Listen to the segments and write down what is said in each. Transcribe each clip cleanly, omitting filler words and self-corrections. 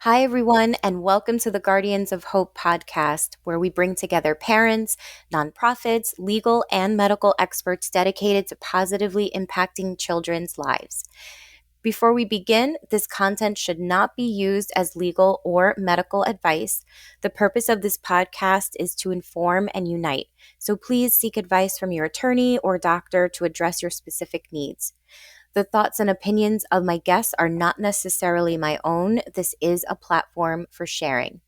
Hi, everyone, and welcome to the Guardians of Hope podcast, where we bring together parents, nonprofits, legal, and medical experts dedicated to positively impacting children's lives. Before we begin, this content should not be used as legal or medical advice. The purpose of this podcast is to inform and unite. So please seek advice from your attorney or doctor to address your specific needs. The thoughts and opinions of my guests are not necessarily my own. This is a platform for sharing.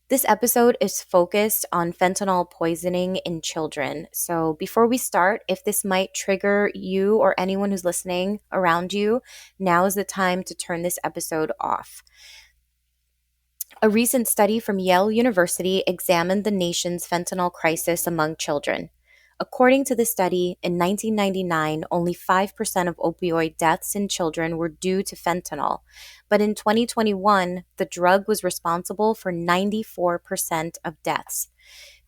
This episode is focused on fentanyl poisoning in children. So, before we start, if this might trigger you or anyone who's listening around you, now is the time to turn this episode off. A recent study from Yale University examined the nation's fentanyl crisis among children. According to the study, in 1999, only 5% of opioid deaths in children were due to fentanyl. But in 2021, the drug was responsible for 94% of deaths.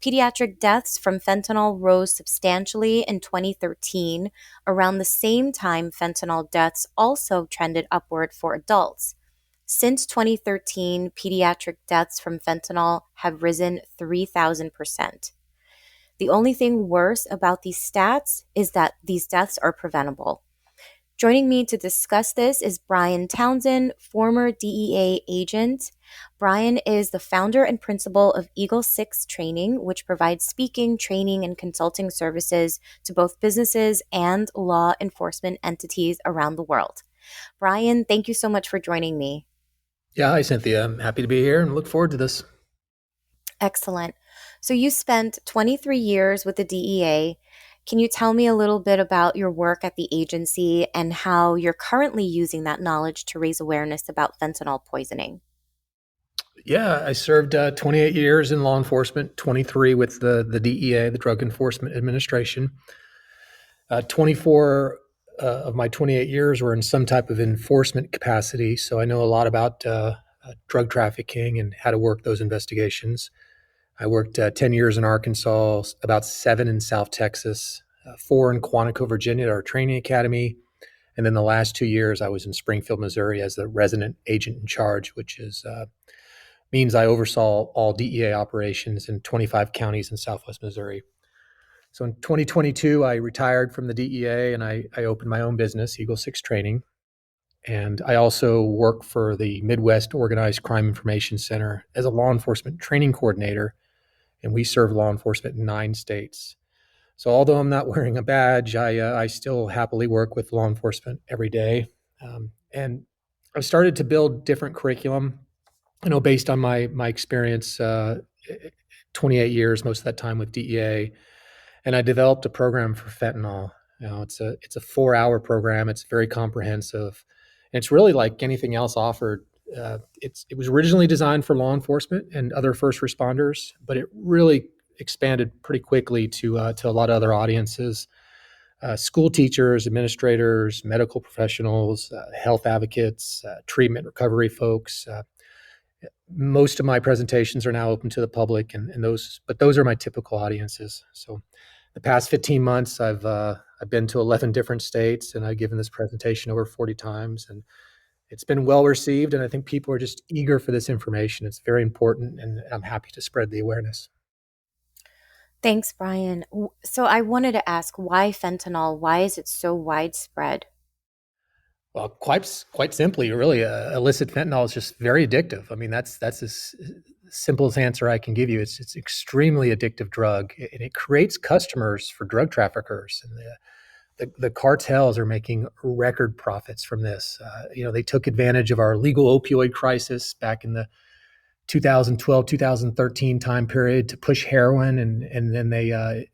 Pediatric deaths from fentanyl rose substantially in 2013. Around the same time, fentanyl deaths also trended upward for adults. Since 2013, pediatric deaths from fentanyl have risen 3,000%. The only thing worse about these stats is that these deaths are preventable. Joining me to discuss this is Brian Townsend, former DEA agent. Brian is the founder and principal of Illicit Training, which provides speaking, training, and consulting services to both businesses and law enforcement entities around the world. Brian, thank you so much for joining me. Yeah, hi, Cynthia. I'm happy to be here and look forward to this. Excellent. So you spent 23 years with the DEA. Can you tell me a little bit about your work at the agency and how you're currently using that knowledge to raise awareness about fentanyl poisoning? Yeah, I served 28 years in law enforcement, 23 with the DEA, the Drug Enforcement Administration. 24 of my 28 years were in some type of enforcement capacity, so I know a lot about drug trafficking and how to work those investigations. I worked 10 years in Arkansas, about 7 in South Texas, 4 in Quantico, Virginia, at our training academy. And then the last 2 years, I was in Springfield, Missouri, as the resident agent in charge, which means I oversaw all DEA operations in 25 counties in Southwest Missouri. So in 2022, I retired from the DEA and I opened my own business, Illicit Training. And I also work for the Midwest Organized Crime Information Center as a law enforcement training coordinator. And we serve law enforcement in 9 states. So although I'm not wearing a badge, I still happily work with law enforcement every day. And I've started to build different curriculum, based on my experience, 28 years, most of that time with DEA. And I developed a program for fentanyl. It's a 4-hour program. It's very comprehensive. And it's really like anything else offered. It was originally designed for law enforcement and other first responders, but it really expanded pretty quickly to a lot of other audiences: school teachers, administrators, medical professionals, health advocates, treatment recovery folks. Most of my presentations are now open to the public, and those are my typical audiences. So, the past 15 months, I've been to 11 different states, and I've given this presentation over 40 times, and it's been well received. And I think people are just eager for this information. It's very important, and I'm happy to spread the awareness. Thanks, Brian. So I wanted to ask, why fentanyl? Why is it so widespread? Well, quite simply, really, illicit fentanyl is just very addictive. I mean, that's as simple as answer I can give you. It's extremely addictive drug, and it creates customers for drug traffickers, and the cartels are making record profits from this. They took advantage of our legal opioid crisis back in the 2012, 2013 time period to push heroin, and then they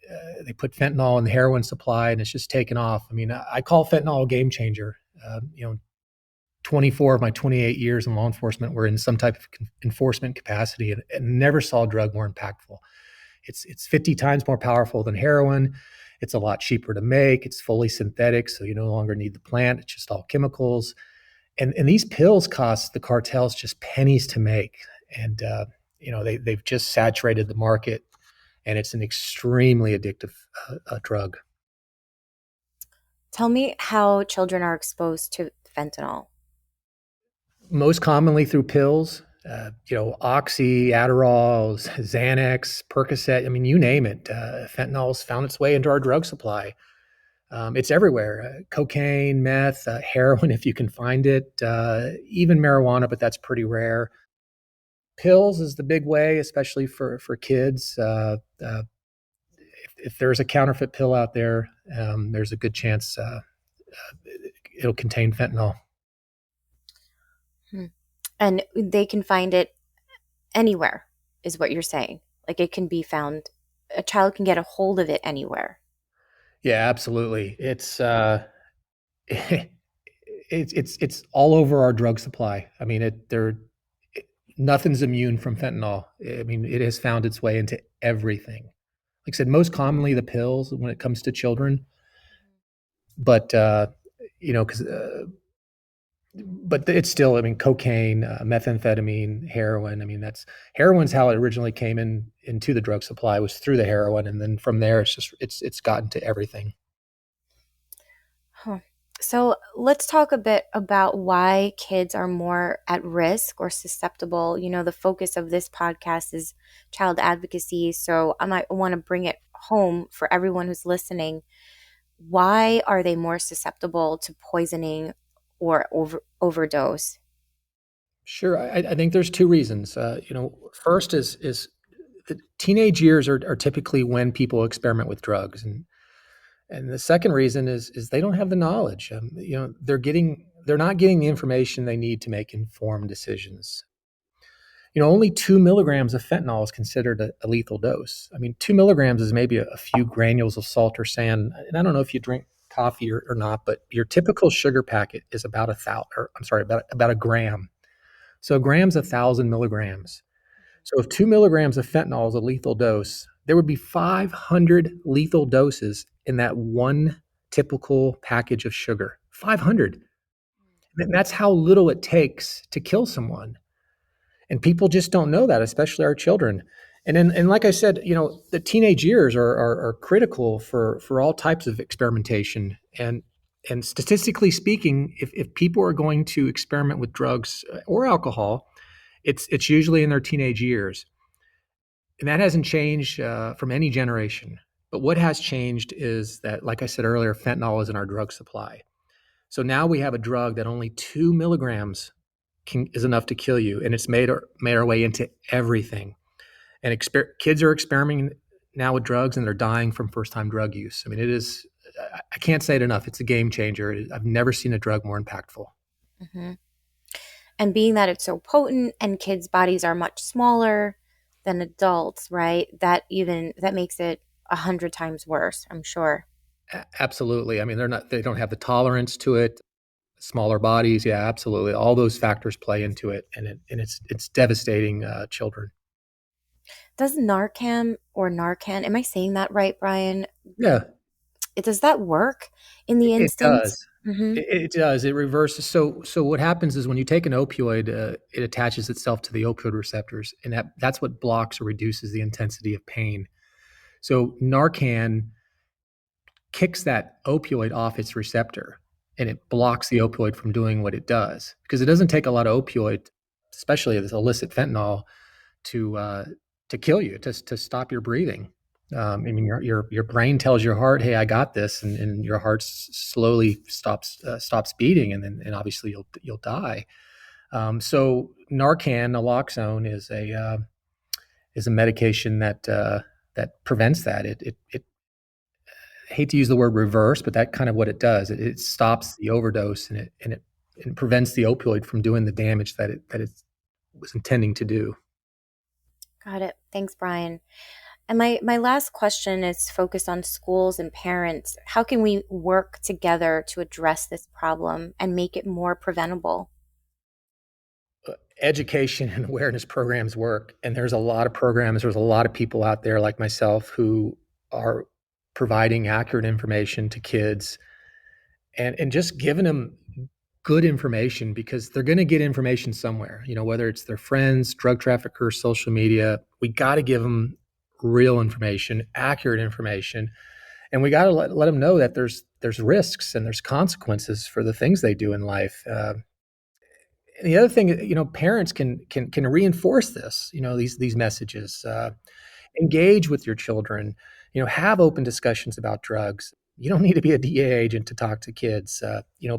put fentanyl in the heroin supply, and it's just taken off. I mean, I call fentanyl a game changer. Uh, you know, 24 of my 28 years in law enforcement were in some type of enforcement capacity, and never saw a drug more impactful. It's 50 times more powerful than heroin. It's a lot cheaper to make. It's fully synthetic, so you no longer need the plant. It's just all chemicals. And these pills cost the cartels just pennies to make. And they've just saturated the market, and it's an extremely addictive drug. Tell me how children are exposed to fentanyl. most commonly through pills. Oxy, Adderall, Xanax, Percocet. I mean, you name it. Fentanyl's found its way into our drug supply. It's everywhere. Cocaine, meth, heroin, if you can find it, even marijuana, but that's pretty rare. Pills is the big way, especially for kids. If there's a counterfeit pill out there, there's a good chance it'll contain fentanyl. Hmm. And they can find it anywhere, is what you're saying. Like it can be found, a child can get a hold of it anywhere. Yeah, absolutely. It's all over our drug supply. I mean, nothing's immune from fentanyl. I mean, it has found its way into everything. Like I said, most commonly the pills when it comes to children, but because but it's still, I mean, cocaine, methamphetamine, heroin. I mean, that's heroin's how it originally came into the drug supply, was through the heroin, and then from there it's gotten to everything. Huh. So let's talk a bit about why kids are more at risk or susceptible. The focus of this podcast is child advocacy. So I might want to bring it home for everyone who's listening. Why are they more susceptible to poisoning or overdose? Sure, I think there's two reasons. First is the teenage years are typically when people experiment with drugs, and the second reason is they don't have the knowledge. They're not getting the information they need to make informed decisions. Only 2 milligrams of fentanyl is considered a lethal dose. I mean, 2 milligrams is maybe a few granules of salt or sand. And I don't know if you drink coffee or not, but your typical sugar packet is about about a gram. So a gram's 1,000 milligrams. So if 2 milligrams of fentanyl is a lethal dose, there would be 500 lethal doses in that one typical package of sugar. 500. And that's how little it takes to kill someone. And people just don't know that, especially our children. And like I said, the teenage years are critical for all types of experimentation. And statistically speaking, if people are going to experiment with drugs or alcohol, it's usually in their teenage years. And that hasn't changed from any generation. But what has changed is that, like I said earlier, fentanyl is in our drug supply. So now we have a drug that only 2 milligrams is enough to kill you, and it's made our way into everything. And kids are experimenting now with drugs, and they're dying from first time drug use. I mean, it is. I can't say it enough. It's a game changer. I've never seen a drug more impactful. Hmm. And being that it's so potent and kids' bodies are much smaller than adults, right? That makes it 100 times worse, I'm sure. Absolutely. I mean, they don't have the tolerance to it. Smaller bodies, yeah, absolutely. All those factors play into it, and it's devastating children. Does Narcan or Narcan, am I saying that right, Brian? Yeah, Does that work in the it instance? does. Hmm. It does. It reverses. So what happens is when you take an opioid, it attaches itself to the opioid receptors, and that's what blocks or reduces the intensity of pain. So Narcan kicks that opioid off its receptor, and it blocks the opioid from doing what it does, because it doesn't take a lot of opioid, especially this illicit fentanyl, to uh, to kill you, to stop your breathing. I mean, your brain tells your heart, "Hey, I got this," and your heart slowly stops beating, and obviously you'll die. So Narcan, naloxone, is a medication that prevents that. It I hate to use the word reverse, but that kind of what it does. It stops the overdose, and it prevents the opioid from doing the damage that it was intending to do. Got it. Thanks, Brian. And my last question is focused on schools and parents. How can we work together to address this problem and make it more preventable? Education and awareness programs work, and there's a lot of programs. There's a lot of people out there like myself who are providing accurate information to kids, and just giving them good information, because they're going to get information somewhere, whether it's their friends, drug traffickers, social media. We got to give them real information, accurate information, and we got to let them know that there's risks and there's consequences for the things they do in life. And the other thing, parents can reinforce this, these messages. Engage with your children. Have open discussions about drugs. You don't need to be a DA agent to talk to kids.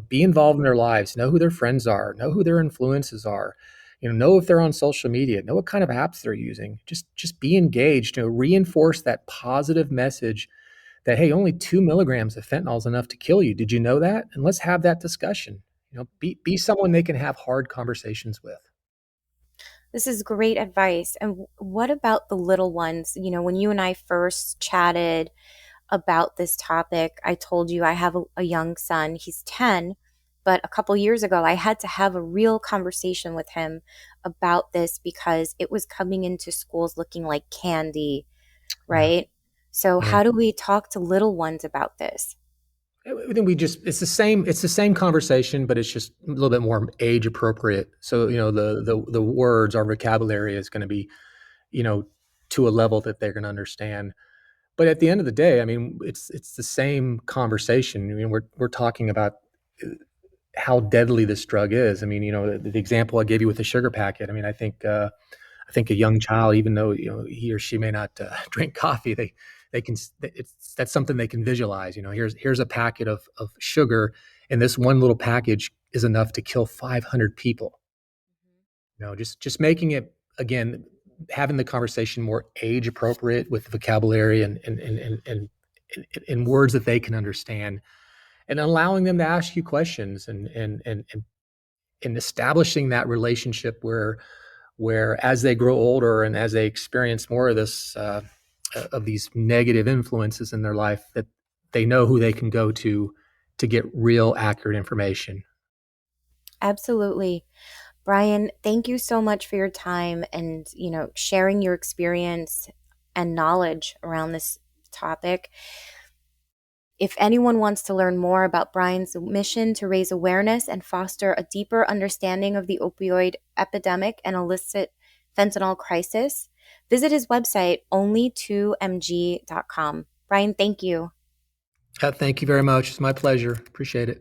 Be involved in their lives. Know who their friends are. Know who their influences are. Know if they're on social media. Know what kind of apps they're using. Just be engaged. Reinforce that positive message that, hey, only 2 milligrams of fentanyl is enough to kill you. Did you know that? And let's have that discussion. Be someone they can have hard conversations with. This is great advice. And what about the little ones? When you and I first chatted about this topic, I told you I have a young son. He's 10, but a couple years ago, I had to have a real conversation with him about this because it was coming into schools looking like candy, Yeah. right? So, Yeah. how do we talk to little ones about this? I think it's the same conversation, but it's just a little bit more age appropriate. So, the words, our vocabulary is going to be, you know, to a level that they're going to understand. But at the end of the day, I mean, it's the same conversation. I mean, we're talking about how deadly this drug is. I mean, the example I gave you with the sugar packet. I mean, I think a young child, even though he or she may not drink coffee, they can. That's something they can visualize. Here's a packet of sugar, and this one little package is enough to kill 500 people. Just making it, again, having the conversation more age appropriate with vocabulary and words that they can understand, and allowing them to ask you questions and establishing that relationship where as they grow older and as they experience more of this of these negative influences in their life, that they know who they can go to get real accurate information. Absolutely. Brian, thank you so much for your time and, sharing your experience and knowledge around this topic. If anyone wants to learn more about Brian's mission to raise awareness and foster a deeper understanding of the opioid epidemic and illicit fentanyl crisis, visit his website, only2mg.com. Brian, thank you. Thank you very much. It's my pleasure. Appreciate it.